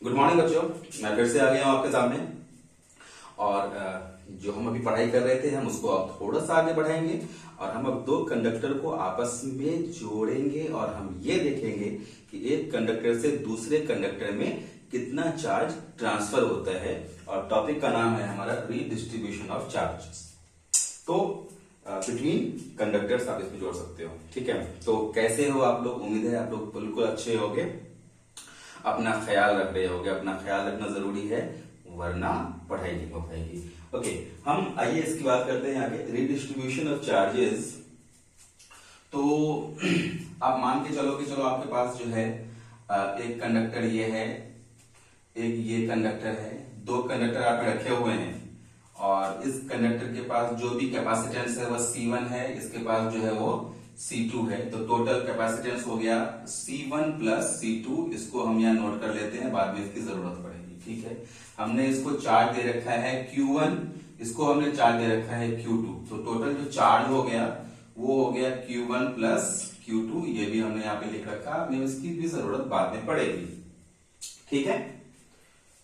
Good morning बच्चों, मैं फिर से आ गया हूं आपके सामने। और जो हम अभी पढ़ाई कर रहे थे हम उसको अब थोड़ा सा आगे बढ़ाएंगे और हम अब दो कंडक्टर को आपस में जोड़ेंगे और हम ये देखेंगे कि एक कंडक्टर से दूसरे कंडक्टर में कितना चार्ज ट्रांसफर होता है। और टॉपिक का नाम है हमारा रीडिस्ट्रीब्यूशन ऑफ चार्जेस। तो बिटवीन कंडक्टर्स आप इसमें जोड़ सकते हो, ठीक है। तो कैसे हो आप लोग? उम्मीद है आप लोग बिल्कुल अच्छे होंगे, अपना ख्याल रख रहे होगे। अपना ख्याल रखना जरूरी है वरना पढ़ाई नहीं हो पाएगी। ओके, हम आइए इसकी बात करते हैं आगे, रीडिस्ट्रीब्यूशन ऑफ चार्जेस। तो आप मान के चलो कि चलो आपके पास जो है एक कंडक्टर ये है, एक ये कंडक्टर है, दो कंडक्टर आपने रखे हुए हैं और इस कंडक्टर के पास जो भी कैपेसिटेंस है वह C1 है, इसके पास जो है वो C2 है। तो टोटल कैपेसिटेंस हो गया C1 प्लस C2। इसको हम यहाँ नोट कर लेते हैं, बाद में इसकी जरूरत पड़ेगी, ठीक है। हमने इसको चार्ज दे रखा है Q1, इसको हमने चार्ज दे रखा है Q2। तो टोटल जो चार्ज हो गया वो हो गया Q1 प्लस Q2। ये भी हमने यहाँ पे लिख रखा, हमें इसकी भी जरूरत बाद में पड़ेगी, ठीक है।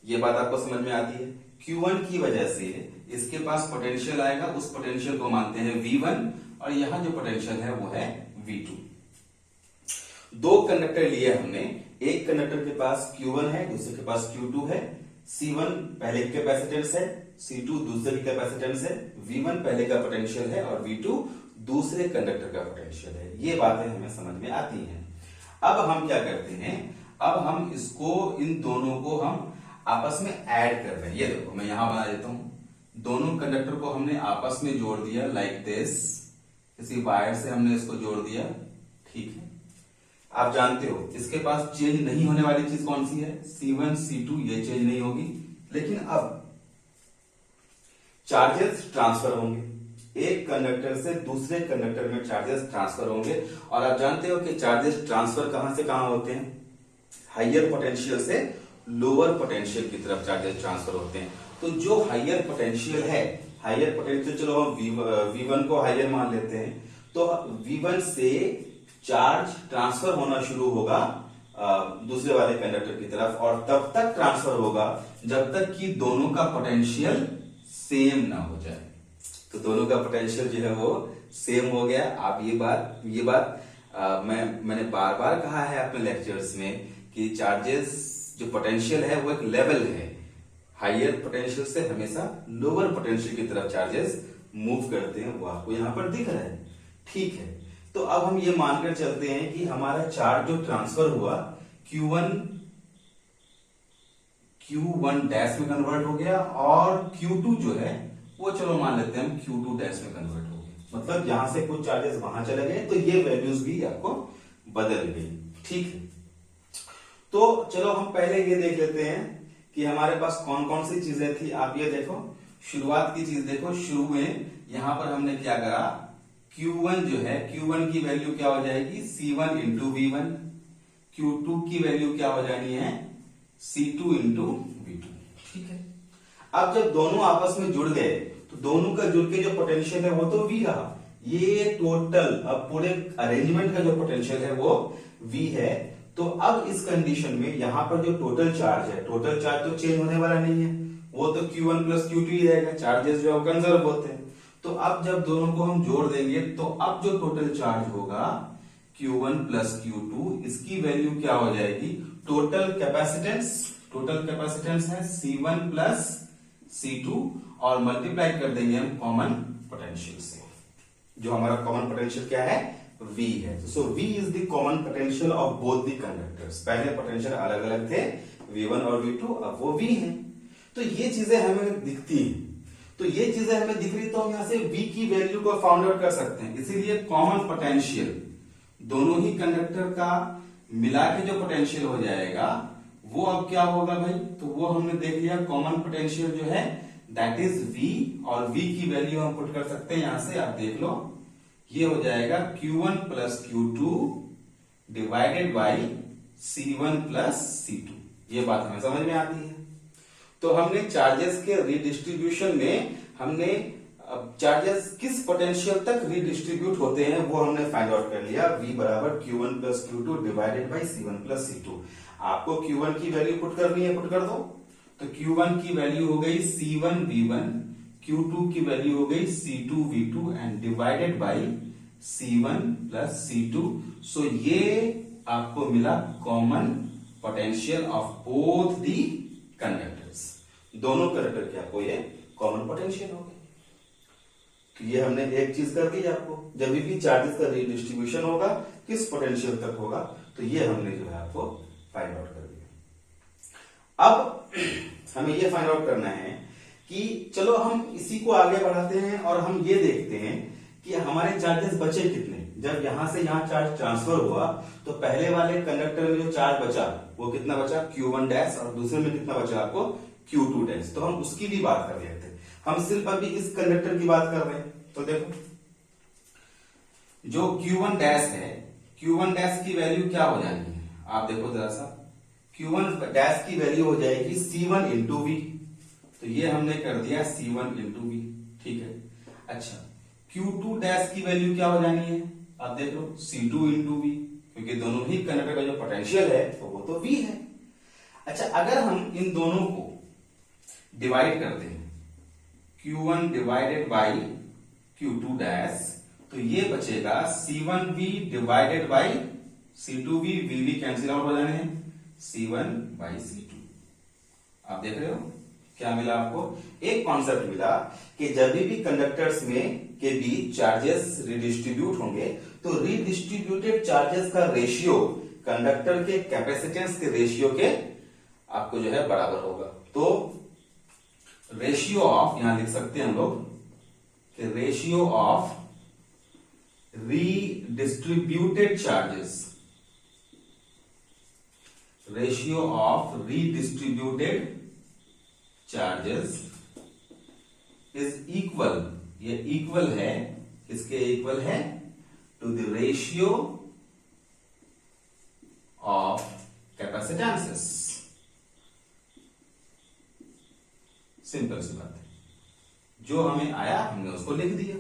ये बात आपको समझ में आती है। Q1 की वजह से इसके पास पोटेंशियल आएगा, उस पोटेंशियल को मानते हैं V1 और यहां जो पोटेंशियल है वो है V2। दो कंडक्टर लिए हमने, एक कंडक्टर के पास Q1 है, दूसरे के पास Q2 है। C1 पहले की कैपेसिटेंस है, C2 दूसरे की कैपेसिटेंस है, V1 पहले का पोटेंशियल है और V2 दूसरे कंडक्टर का पोटेंशियल है। ये बातें हमें समझ में आती हैं। अब हम क्या करते हैं, अब हम इसको, इन दोनों को हम आपस में ऐड कर रहे हैं। ये देखो मैं यहां बना देता हूं, दोनों कंडक्टर को हमने आपस में जोड़ दिया लाइक दिस, किसी वायर से हमने इसको जोड़ दिया, ठीक है। आप जानते हो इसके पास चेंज नहीं होने वाली चीज कौन सी है, C1 C2, ये चेंज नहीं होगी। लेकिन अब चार्जेस ट्रांसफर होंगे, एक कंडक्टर से दूसरे कंडक्टर में चार्जेस ट्रांसफर होंगे। और आप जानते हो कि चार्जेस ट्रांसफर कहां से कहां होते हैं, हाइयर पोटेंशियल से लोअर पोटेंशियल की तरफ चार्जेस ट्रांसफर होते हैं। तो जो हाइयर पोटेंशियल है, हाइयर पोटेंशियल, चलो हम V1 को हाइयर मान लेते हैं, तो V1 से चार्ज ट्रांसफर होना शुरू होगा दूसरे वाले कंडक्टर की तरफ, और तब तक ट्रांसफर होगा जब तक कि दोनों का पोटेंशियल सेम ना हो जाए। तो दोनों का पोटेंशियल जो है वो सेम हो गया। आप ये बात मैंने बार बार कहा है अपने लेक्चर्स में कि चार्जेस जो पोटेंशियल है वो एक लेवल है, हाइयर पोटेंशियल से हमेशा लोअर पोटेंशियल की तरफ चार्जेस मूव करते हैं, वो आपको यहां पर दिख रहा है, ठीक है। तो अब हम ये मानकर चलते हैं कि हमारा चार्ज जो ट्रांसफर हुआ Q1 डैश में कन्वर्ट हो गया और Q2 जो है वो चलो मान लेते हैं हम Q2 डैश में कन्वर्ट हो गया। मतलब यहां से कुछ चार्जेस वहां चले गए तो ये वैल्यूज भी आपको बदल गई, ठीक है। तो चलो हम पहले ये देख लेते हैं कि हमारे पास कौन कौन सी चीजें थी। आप ये देखो, शुरुआत की चीज देखो, शुरू में यहां पर हमने क्या करा, Q1 जो है, Q1 की वैल्यू क्या हो जाएगी, C1 इंटू V1। Q2 की वैल्यू क्या हो जानी है, C2 इंटू V2, ठीक है। अब जब दोनों आपस में जुड़ गए तो दोनों का जुड़ के जो पोटेंशियल है वो तो V रहा। ये टोटल, अब पूरे अरेंजमेंट का जो पोटेंशियल है वो V है। तो अब इस कंडीशन में यहां पर जो टोटल चार्ज है, टोटल चार्ज तो चेंज होने वाला नहीं है, वो तो Q1 प्लस Q2 ही रहेगा, चार्जेस जो है कंजर्व होते हैं। तो अब जब दोनों को हम जोड़ देंगे तो अब जो टोटल चार्ज होगा Q1 प्लस Q2, इसकी वैल्यू क्या हो जाएगी, टोटल कैपेसिटेंस है C1 प्लस C2 और मल्टीप्लाई कर देंगे हम कॉमन पोटेंशियल से। जो हमारा कॉमन पोटेंशियल क्या है, V है। सो V is the common potential of both the conductors. पहले पोटेंशियल अलग अलग थे, V1 और V2, अब वो V है। तो ये चीजें हमें दिखती हैं, तो ये चीजें हमें दिख रही तो हम यहां से V की वैल्यू को फाउंड आउट कर सकते हैं। इसीलिए कॉमन पोटेंशियल दोनों ही कंडक्टर का मिला के जो पोटेंशियल हो जाएगा वो अब क्या होगा भाई, तो वो हमने देख लिया, कॉमन पोटेंशियल जो है दैट इज V, और V की वैल्यू हम पुट कर सकते हैं यहां से, आप देख लो, ये हो जाएगा Q1 plus Q2 divided by C1 plus C2। ये बात हमें समझ में आती है। तो हमने चार्जेस के रिडिस्ट्रीब्यूशन में हमने चार्जेस किस पोटेंशियल तक रिडिस्ट्रीब्यूट होते हैं वो हमने फाइंड आउट कर लिया। V बराबर Q1 plus Q2 divided by C1 plus C2। आपको Q1 की वैल्यू पुट करनी है, पुट कर दो। तो Q1 की वैल्यू हो गई C1V1, Q2 की वैल्यू हो गई C2V2 and divided by C1 plus C2। सो ये आपको मिला common potential of both the conductors. दोनों कंडक्टर के आपको ये कॉमन पोटेंशियल हो गई। तो ये हमने एक चीज कर दी आपको, जब भी चार्जेस का रीडिस्ट्रीब्यूशन होगा किस पोटेंशियल तक होगा, तो ये हमने जो है आपको फाइंड आउट कर दिया। अब हमें ये फाइंड आउट करना है कि चलो हम इसी को आगे बढ़ाते हैं और हम ये देखते हैं कि हमारे चार्जेस बचे कितने। जब यहां से यहां चार्ज ट्रांसफर हुआ तो पहले वाले कंडक्टर में जो चार्ज बचा वो कितना बचा, Q1 डैश, और दूसरे में कितना बचा आपको Q2 डैश। तो हम उसकी भी बात कर लेते हैं। हम सिर्फ अभी इस कंडक्टर की बात कर रहे हैं। तो देखो जो Q1 डैश है, Q1 डैश की वैल्यू क्या हो जानी है, आप देखो जरा सा। Q1 डैश की वैल्यू हो जाएगी C1 इंटू वी। तो ये हमने कर दिया C1 इंटू वी, ठीक है। अच्छा, Q2 डैश की वैल्यू क्या हो जानी है, आप देख लो C2 इंटू वी, क्योंकि दोनों ही कंडक्टर का जो पोटेंशियल है तो वो तो V है। अच्छा, अगर हम इन दोनों को डिवाइड करते हैं, Q1 divided by Q2 dash, तो ये बचेगा C1V divided by C2V, VV cancel out हो जाने हैं, C1 बाई C2। आप देख रहे हो क्या मिला आपको, एक कॉन्सेप्ट मिला कि जब भी कंडक्टर्स में के बीच चार्जेस रिडिस्ट्रीब्यूट होंगे तो रिडिस्ट्रीब्यूटेड चार्जेस का रेशियो कंडक्टर के कैपेसिटेंस के रेशियो के आपको जो है बराबर होगा। तो रेशियो ऑफ, यहां लिख सकते हैं हम लोग कि ratio of redistributed charges, ratio of redistributed charges is equal, ये इक्वल है, इसके इक्वल है to the ratio of capacitances. Simple सी बात है, जो हमें आया हमने उसको लिख दिया।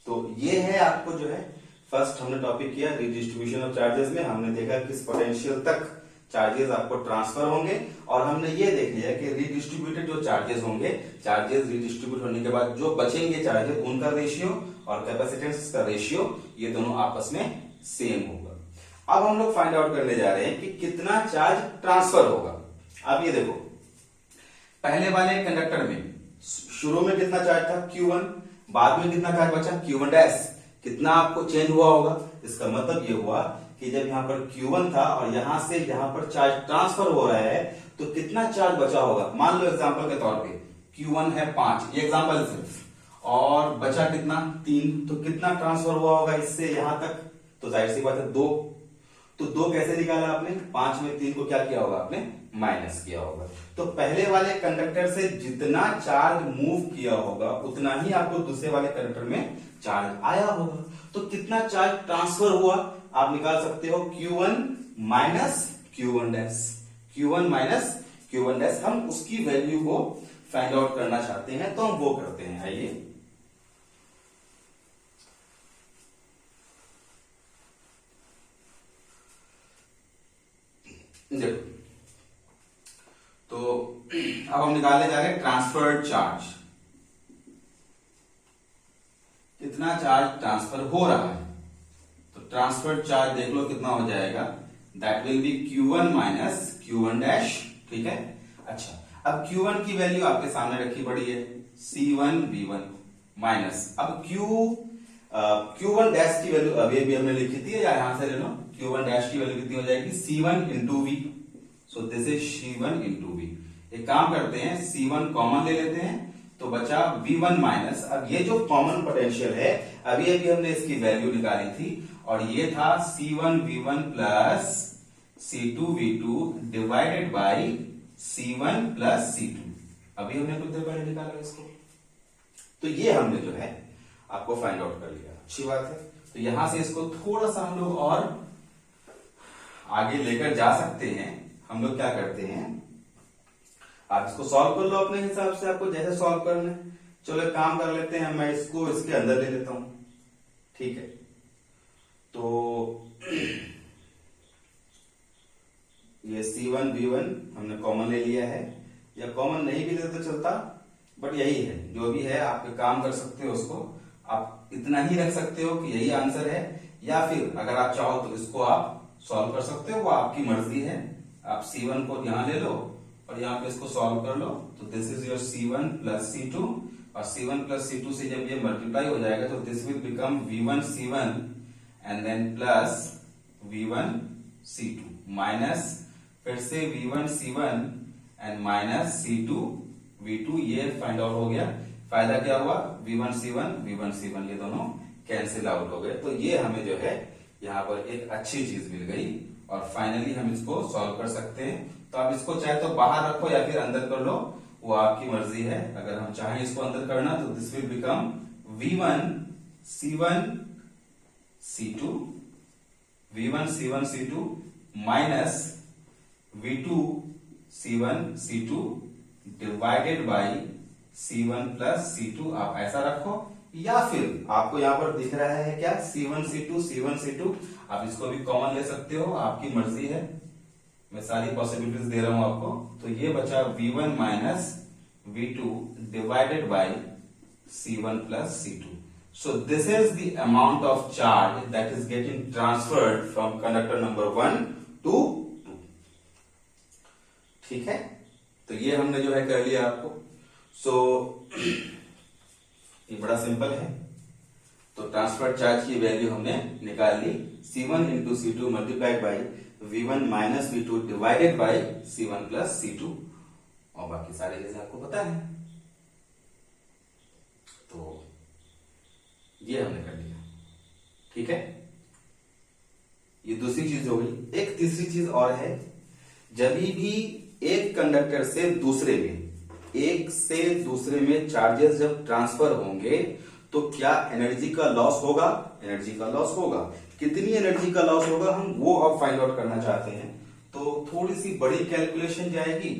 तो ये है आपको जो है फर्स्ट हमने टॉपिक किया रिडिस्ट्रीब्यूशन ऑफ चार्जेस में। हमने देखा किस पोटेंशियल तक चार्जेस आपको ट्रांसफर होंगे, और हमने ये देख लिया कि रिडिस्ट्रीब्यूटेड जो चार्जेस होंगे, चार्जेस रिडिस्ट्रीब्यूट होने के बाद जो बचेंगे चार्जेस, उनका रेशियो और कैपेसिटेंस का रेशियो ये दोनों आपस में सेम होगा। अब हम लोग फाइंड आउट करने जा रहे हैं कि कितना चार्ज ट्रांसफर होगा। अब ये देखो, पहले वाले कंडक्टर में शुरू में कितना चार्ज था Q1, बाद में कितना चार्ज बचा Q1 डैश, कितना आपको चेंज हुआ होगा। इसका मतलब ये हुआ कि जब यहां पर Q1 था और यहां से यहां पर चार्ज ट्रांसफर हो रहा है तो कितना चार्ज बचा होगा। मान लो एग्जांपल के तौर पे Q1 है 5, ये एग्जांपल सिर्फ, और बचा कितना 3, तो कितना ट्रांसफर हुआ होगा इससे यहां तक, तो जाहिर सी बात है 2। तो 2 कैसे निकाला आपने, 5 में 3 को क्या किया होगा आपने, माइनस किया होगा। तो पहले वाले कंडक्टर से जितना चार्ज मूव किया होगा उतना ही आपको दूसरे वाले कंडक्टर में चार्ज आया होगा। तो कितना चार्ज ट्रांसफर हुआ आप निकाल सकते हो, Q1 minus Q1 dash, Q1 minus Q1 dash. हम उसकी वैल्यू को फाइंड आउट करना चाहते हैं तो हम वो करते हैं। आइए, देखो, तो अब हम निकालने जा रहे हैं ट्रांसफर्ड चार्ज। कितना चार्ज ट्रांसफर हो रहा है, तो ट्रांसफर्ड चार्ज देख लो कितना हो जाएगा, that will be Q1 minus Q1 dash, ठीक है। अच्छा, अब Q1 की वैल्यू आपके सामने रखी पड़ी है C1V1 माइनस, अब Q1 डैश की वैल्यू अभी अभी हमने लिखी थी, या यहां से ले लो, Q1 डैश की वैल्यू कितनी हो जाएगी C1 into V. So this is C1 into V. एक काम करते हैं, C1 कॉमन ले लेते हैं, तो बचा V1 माइनस, अब ये जो कॉमन पोटेंशियल है अभी अभी हमने इसकी वैल्यू निकाली थी, और ये था C1V1 plus C2V2 divided by C1 plus C2। अभी हमने कुछ देर पहले निकाला इसको, तो ये हमने जो है आपको फाइंड आउट कर लिया। अच्छी बात है। तो यहां से इसको थोड़ा सा हम लोग और आगे लेकर जा सकते हैं। हम लोग क्या करते हैं, आप इसको सॉल्व कर लो अपने हिसाब से, आपको जैसे सॉल्व करना है। चलो एक काम कर लेते हैं, मैं इसको इसके अंदर ले लेता हूं, ठीक है। तो ये C1 V1 हमने कॉमन ले लिया है, या कॉमन नहीं भी लेते तो चलता, बट यही है, जो भी है आप काम कर सकते हो उसको, आप इतना ही रख सकते हो कि यही आंसर है, या फिर अगर आप चाहो तो इसको आप सॉल्व कर सकते हो, वो आपकी मर्जी है। आप C1 को यहाँ ले लो और यहाँ पे इसको सॉल्व कर लो, तो this is your C1 plus C2, और C1 प्लस C2 से जब ये मल्टीप्लाई हो जाएगा तो this will become V1 C1 and then plus V1 C2 minus फिर से V1 C1 and minus C2 V2, ये फाइंड आउट हो गया। फायदा क्या हुआ, V1 C1 ये दोनों कैंसिल आउट हो गए। तो ये हमें जो है यहाँ पर एक अच्छी चीज मिल गई, और फाइनली हम इसको सॉल्व कर सकते हैं। तो आप इसको चाहे तो बाहर रखो या फिर अंदर कर लो, वो आपकी मर्जी है। अगर हम चाहें इसको अंदर करना तो this will become V1 C1 C2 V1 C1 C2 minus V2 C1 C2 divided by C1 plus C2। आप ऐसा रखो, या फिर आपको यहाँ पर दिख रहा है क्या C1 C2, आप इसको भी कॉमन ले सकते हो, आपकी मर्जी है। मैं सारी पॉसिबिलिटीज दे रहा हूं आपको। तो ये बचा V1 minus V2 divided by C1 plus C2। So this is the amount of charge that is getting transferred from conductor number 1 to 2। ठीक है, तो ये हमने जो है कर लिया आपको। ये बड़ा सिंपल है। तो ट्रांसफर चार्ज की वैल्यू हमने निकाल ली, C1 into C2 multiplied by V1 minus V2 divided by C1 plus C2, और बाकी सारे चीजें आपको पता है। तो ये हमने कर लिया, ठीक है। ये दूसरी चीज हो गई। एक तीसरी चीज और है, जब भी एक कंडक्टर से दूसरे में चार्जेस जब ट्रांसफर होंगे तो क्या एनर्जी का लॉस होगा? एनर्जी का लॉस होगा। कितनी एनर्जी का लॉस होगा हम वो अब फाइंड आउट करना चाहते हैं। तो थोड़ी सी बड़ी कैलकुलेशन जाएगी,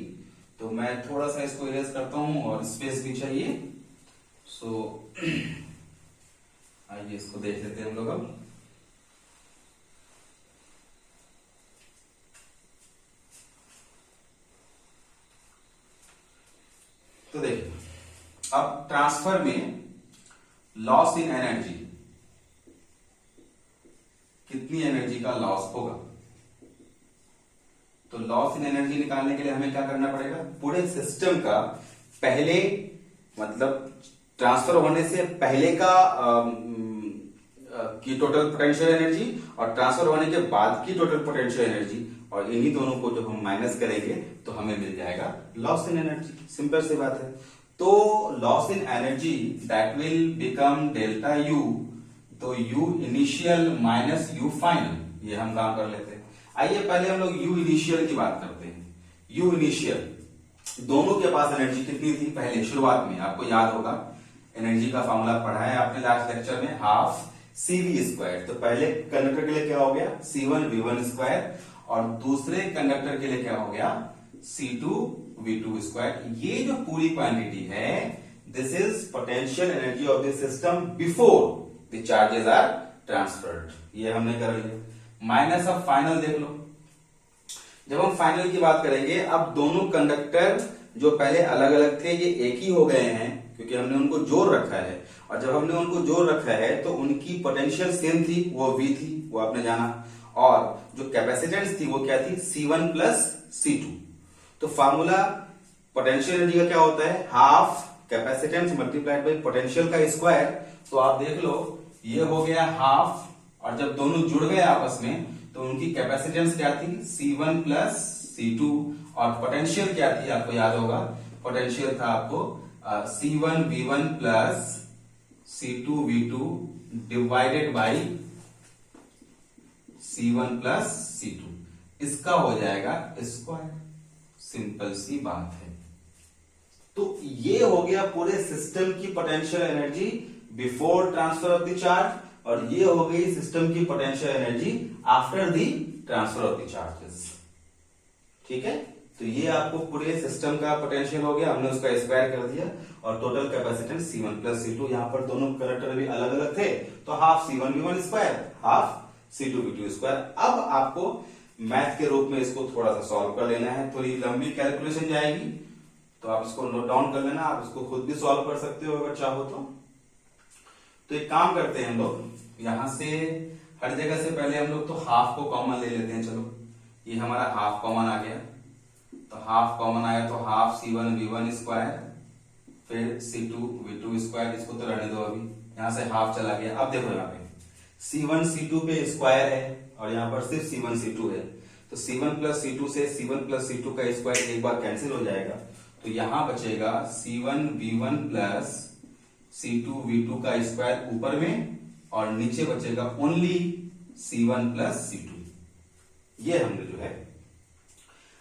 तो मैं थोड़ा सा इसको इरेज करता हूं, और स्पेस भी चाहिए। आइए इसको देख लेते हैं हम लोग अब। तो देखिए, अब ट्रांसफर में लॉस इन एनर्जी, कितनी एनर्जी का लॉस होगा? तो लॉस इन एनर्जी निकालने के लिए हमें क्या करना पड़ेगा, पूरे सिस्टम का पहले मतलब ट्रांसफर होने से पहले का की टोटल पोटेंशियल एनर्जी और ट्रांसफर होने के बाद की टोटल पोटेंशियल एनर्जी, और इन्हीं दोनों को जब हम माइनस करेंगे तो हमें मिल जाएगा लॉस इन एनर्जी। सिंपल सी बात है। तो loss in energy that will become delta U, तो U initial minus U final, ये हम काम कर लेते हैं। आइए पहले हम लोग U इनिशियल की बात करते हैं। U इनिशियल, दोनों के पास एनर्जी कितनी थी पहले शुरुआत में? आपको याद होगा, एनर्जी का फॉर्मूला पढ़ा है आपने लास्ट लेक्चर में, हाफ CV स्क्वायर। तो पहले कंडक्टर के लिए क्या हो गया, C1 V1 स्क्वायर, और दूसरे कंडक्टर के लिए क्या हो गया, C2 V2 स्क्वायर। ये जो पूरी क्वांटिटी है, this is potential energy of the system before the charges are transferred. ये हमने कर लिया। माइनस अब फाइनल देख लो। जब हम फाइनल की बात करेंगे, अब दोनों कंडक्टर जो पहले अलग अलग थे ये एक ही हो गए हैं, क्योंकि हमने उनको जोड़ रखा है। और जब हमने उनको जोड़ रखा है तो उनकी पोटेंशियल सेम थी, वो V थी, वो आपने जाना। और जो कैपेसिटेंस थी वो क्या थी, C1 प्लस C2। तो फार्मूला पोटेंशियल एनर्जी का क्या होता है, half capacitance multiplied by potential का स्क्वायर। तो आप देख लो, ये हो गया हाफ, और जब दोनों जुड़ गए आपस में तो उनकी कैपेसिटेंस क्या थी, C1 प्लस C2, और पोटेंशियल क्या थी आपको याद होगा, पोटेंशियल था आपको C1 V1 plus C2 V2 divided by C1 plus C2। इसका हो जाएगा स्क्वायर। सिंपल सी बात है। तो ये हो गया पूरे सिस्टम की potential energy before transfer of the charge, और ये हो गई सिस्टम की potential energy after the transfer of the charges. ठीक है, तो ये आपको पूरे सिस्टम का पोटेंशियल हो गया, हमने उसका स्क्वायर कर दिया, और total capacitance C1 plus C2। यहां पर दोनों कंडक्टर भी अलग अलग थे, तो half C1 V1 square, half C2 V2 square. अब आपको मैथ के रूप में इसको थोड़ा सा सॉल्व कर लेना है। थोड़ी लंबी कैलकुलेशन जाएगी तो आप इसको नोट डाउन कर लेना, आप इसको खुद भी सॉल्व कर सकते हो अगर चाहो तो एक काम करते हैं हम लोग, यहां से हर जगह से पहले हम लोग तो हाफ को कॉमन ले लेते हैं। चलो ये हमारा हाफ कॉमन आ गया, तो हाफ कॉमन आया तो हाफ C1V1 स्क्वायर फिर C2V2 स्क्वायर, इसको तो रहने दो अभी, यहां से हाफ चला गया। अब देखो यहाँ पे C1 C2 पे स्क्वायर है और यहाँ पर सिर्फ C1 C2 है, तो C1 प्लस C2 से C1 प्लस C2 का स्क्वायर एक बार कैंसिल हो जाएगा, तो यहां बचेगा C1V1 प्लस C2V2 का स्क्वायर ऊपर में और नीचे बचेगा ओनली C1 प्लस C2। ये हमने जो है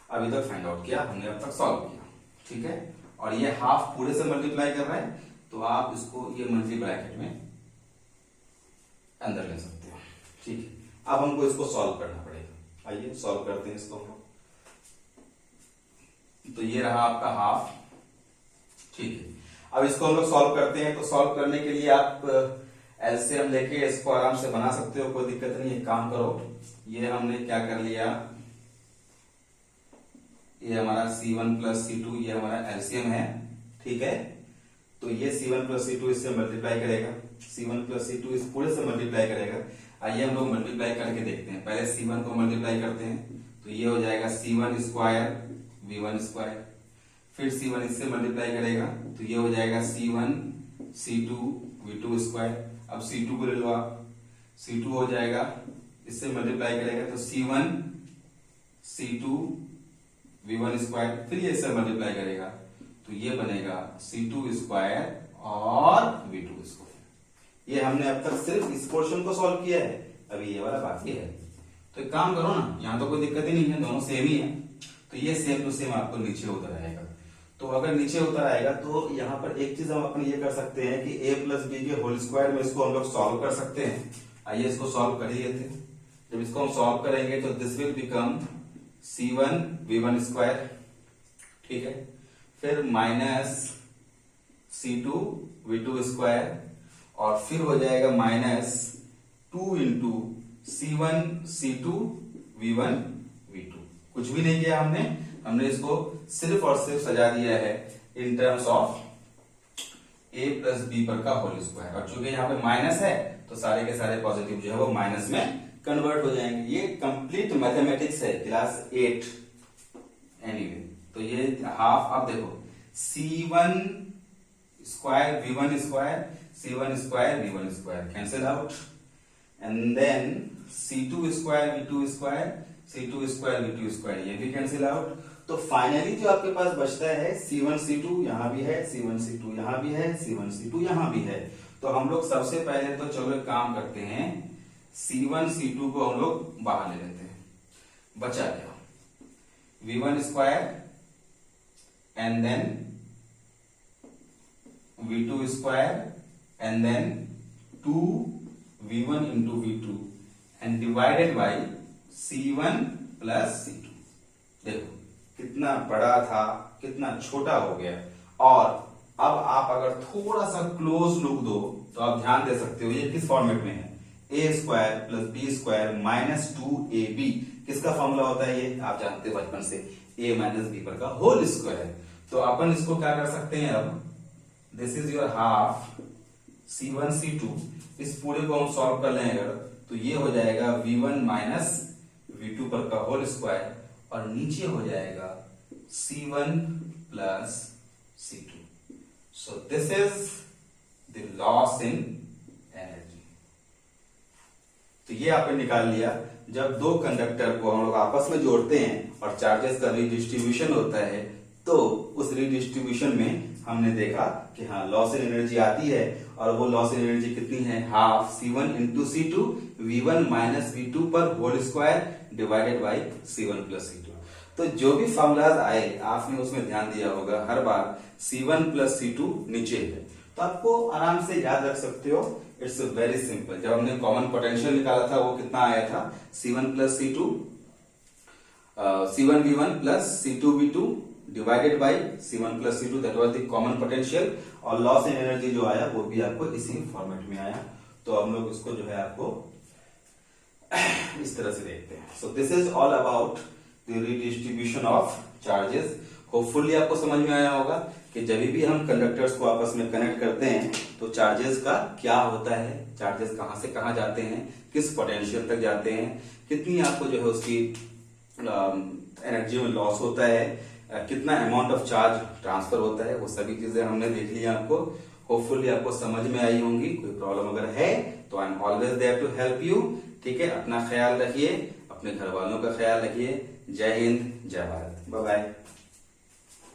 अभी तक फाइंड आउट किया, हमने अब तक सॉल्व किया, ठीक है। और ये हाफ पूरे से मल्टीप्लाई कर रहा है तो आप इसको ये मंथली ब्रैकेट में अंदर ले सकते हो, ठीक है। अब हमको इसको सॉल्व करना पड़ेगा, आइए सॉल्व करते हैं इसको हम लोग। तो ये रहा आपका हाफ, ठीक है। अब इसको हम लोग सॉल्व करते हैं, तो सॉल्व करने के लिए आप एलसीएम लेके इसको आराम से बना सकते हो, कोई दिक्कत नहीं है। काम करो, ये हमने क्या कर लिया, ये हमारा C1 प्लस C2 ये हमारा एलसीएम है, ठीक है। तो ये C1 प्लस C2 इससे मल्टीप्लाई करेगा, C1 प्लस C2 इस पूरे से मल्टीप्लाई करेगा। आइए हम लोग मल्टीप्लाई करके देखते हैं। पहले C1 को मल्टीप्लाई करते हैं तो ये हो जाएगा C1 स्क्वायर V1 स्क्वायर, फिर C1 इससे मल्टीप्लाई करेगा तो ये हो जाएगा C1 C2 V2 स्क्वायर। अब C2 को ले लो आप, C2 हो जाएगा इससे मल्टीप्लाई करेगा तो C1 C2 V1 स्क्वायर, फिर ये इससे मल्टीप्लाई करेगा तो ये बनेगा C2 स्क्वायर और V2 स्क्वायर। ये हमने अब तक सिर्फ इस पोर्शन को सॉल्व किया है, अभी ये वाला बाकी है। तो एक काम करो ना, यहाँ तो कोई दिक्कत ही नहीं है, दोनों सेम ही है, तो ये सेम टू सेम आपको नीचे उतर आएगा। तो अगर नीचे उतर आएगा तो यहाँ पर एक चीज हम अपन ये कर सकते हैं कि a प्लस बी के होल स्क्वायर में इसको हम लोग सॉल्व कर सकते हैं। आइए इसको सॉल्व कर ही लेते हैं। जब इसको हम सॉल्व करेंगे तो this will become C1 V1 square, ठीक है, फिर माइनस C2 V2 स्क्वायर और फिर हो जाएगा minus 2 into C1 C2 V1 V2। कुछ भी नहीं किया हमने इसको सिर्फ और सिर्फ सजा दिया है in terms of a plus B पर का होल स्क्वायर, और चूंकि यहाँ पे माइनस है तो सारे के सारे पॉजिटिव जो है वो माइनस में कन्वर्ट हो जाएंगे। ये कंप्लीट मैथमेटिक्स है, क्लास 8 एनीवे। तो ये हाफ, अब देखो C1 square V1 square, C1 square V1 square cancel out, and then C2 square V2 square, C2 square V2 square ये भी कैंसिल आउट। तो फाइनली जो आपके पास बचता है C1 C2 यहां भी है, C1 C2 यहां भी है, C1 C2 यहां भी है। तो हम लोग सबसे पहले तो चलो एक काम करते हैं, C1 C2 को हम लोग बाहर ले लेते हैं। बचा क्या, V1 square and then V2 square and then 2V1 into V2 and divided by C1 plus C2। देखो कितना बड़ा था कितना छोटा हो गया। और अब आप अगर थोड़ा सा क्लोज लुक दो तो आप ध्यान दे सकते हो ये किस फॉर्मेट में है, a square plus B square minus 2ab। किसका फॉर्मूला होता है ये आप जानते हो बचपन से, a माइनस बी पर का होल स्क्वायर। तो अपन इसको क्या कर सकते हैं, अब this is your half C1 C2, इस पूरे को हम सॉल्व कर लेंगे तो ये हो जाएगा V1 माइनस V2 पर का होल स्क्वायर और नीचे हो जाएगा C1 plus C2। So this is the loss in energy. तो ये आपने निकाल लिया। जब दो कंडक्टर को हम लोग आपस में जोड़ते हैं और चार्जेस का रिडिस्ट्रीब्यूशन होता है तो उस रिडिस्ट्रीब्यूशन में हमने देखा कि हाँ लॉस इन एनर्जी आती है, और वो लॉस इन एनर्जी कितनी है, half C1 into C2 V1 minus V2 पर whole square divided by C1 plus C2। तो जो भी फॉर्मूलाज आए आपने उसमें ध्यान दिया होगा, हर बार C1 प्लस C2 नीचे है, तो आपको आराम से याद रख सकते हो। It's very simple. जब हमने कॉमन पोटेंशियल निकाला था वो कितना आया था, C1 plus C2 C1 V1 plus C2 V2 divided by C1 plus C2, that was the common potential. और लॉस इन एनर्जी जो आया वो भी आपको इसी फॉर्मेट में आया। तो हम लोग इसको जो है आपको इस तरह से देखते हैं। सो this is all about the redistribution of charges. Hopefully आपको समझ में आया होगा कि जब भी हम कंडक्टर्स को आपस में कनेक्ट करते हैं तो चार्जेस का क्या होता है, चार्जेस कहां से कहां जाते हैं, किस पोटेंशियल तक जाते हैं, कितनी आपको जो है उसकी एनर्जी में लॉस होता है, कितना अमाउंट ऑफ चार्ज ट्रांसफर होता है, वो सभी चीजें हमने देख ली आपको। होपफुली आपको समझ में आई होंगी। कोई प्रॉब्लम अगर है तो I am always there to help you. ठीक है, अपना ख्याल रखिए, अपने घर वालों का ख्याल रखिए। जय हिंद, जय भारत, बाय बाय।